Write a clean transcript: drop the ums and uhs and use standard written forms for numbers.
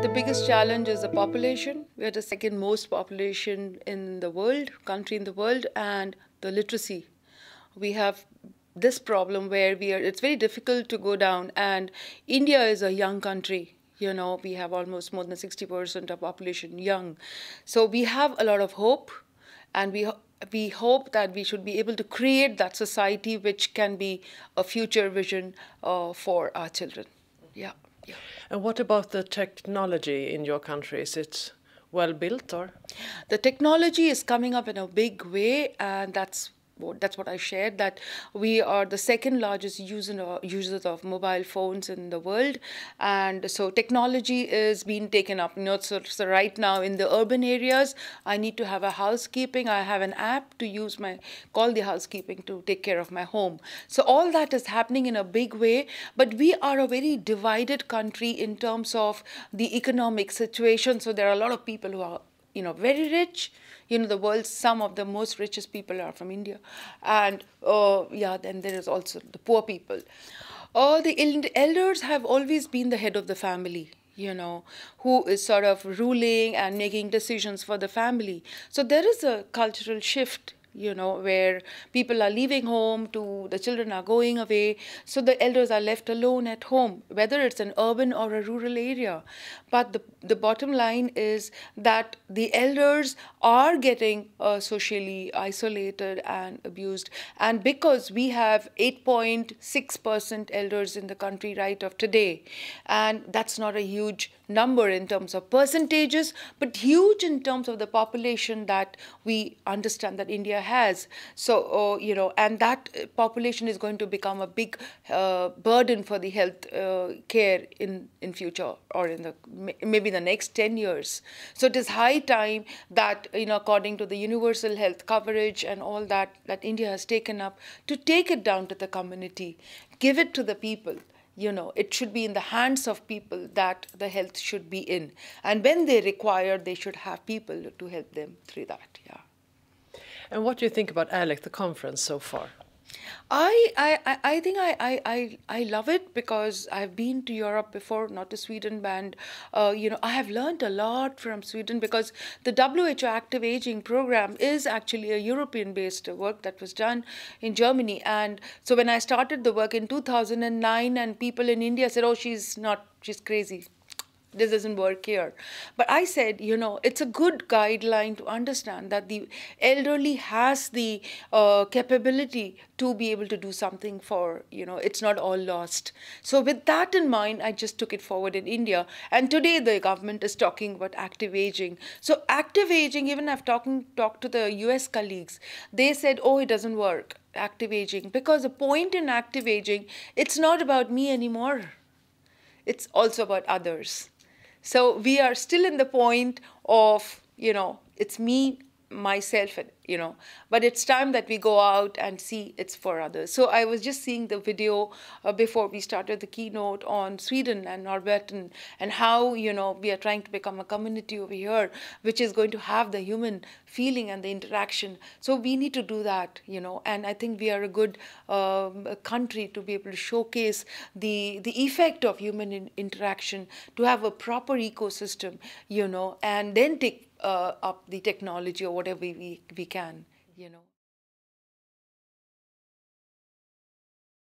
The biggest challenge is the population. We are the second most population in the world, country in the world, and the literacy. We have this problem where it's very difficult to go down, and India is a young country. We have almost more than 60% of population young. So we have a lot of hope, and we hope that we should be able to create that society which can be a future vision for our children. Yeah. Yeah. And what about the technology in your country? Is it well built, or? The technology is coming up in a big way, and that's what I shared, that we are the second largest users of mobile phones in the world. And so technology is being taken up. So right now in the urban areas, I need to have a housekeeping. I have an app to use call the housekeeping to take care of my home. So all that is happening in a big way. But we are a very divided country in terms of the economic situation. So there are a lot of people who are very rich. Some of the most richest people are from India. And then there is also the poor people. The elders have always been the head of the family, who is sort of ruling and making decisions for the family. So there is a cultural shift, where people are leaving home, the children are going away. So the elders are left alone at home, whether it's an urban or a rural area. But the bottom line is that the elders are getting socially isolated and abused. And because we have 8.6% elders in the country right of today, and that's not a huge number in terms of percentages, but huge in terms of the population that we understand that India has. So, and that population is going to become a big burden for the health care in future, or in maybe the next 10 years. So it is high time that, according to the universal health coverage and all that India has taken up, to take it down to the community, give it to the people. It should be in the hands of people that the health should be in. And when they require, they should have people to help them through that, yeah. And what do you think about ALEC, the conference, so far? I think I love it, because I've been to Europe before, not to Sweden, and I have learned a lot from Sweden, because the WHO Active Aging program is actually a European-based work that was done in Germany. And so when I started the work in 2009, and people in India said, "Oh, she's crazy. This doesn't work here." But I said, it's a good guideline to understand that the elderly has the capability to be able to do something for, it's not all lost. So with that in mind, I just took it forward in India. And today the government is talking about active aging. So active aging, even I've talked to the US colleagues, they said, "Oh, it doesn't work, active aging." Because the point in active aging, it's not about me anymore. It's also about others. So we are still in the point of, it's me, myself, but it's time that we go out and see it's for others. So I was just seeing the video before we started the keynote on Sweden and Norrbotten, and how, we are trying to become a community over here, which is going to have the human feeling and the interaction. So we need to do that, and I think we are a good country to be able to showcase the effect of human interaction, to have a proper ecosystem, and then take up the technology or whatever we can,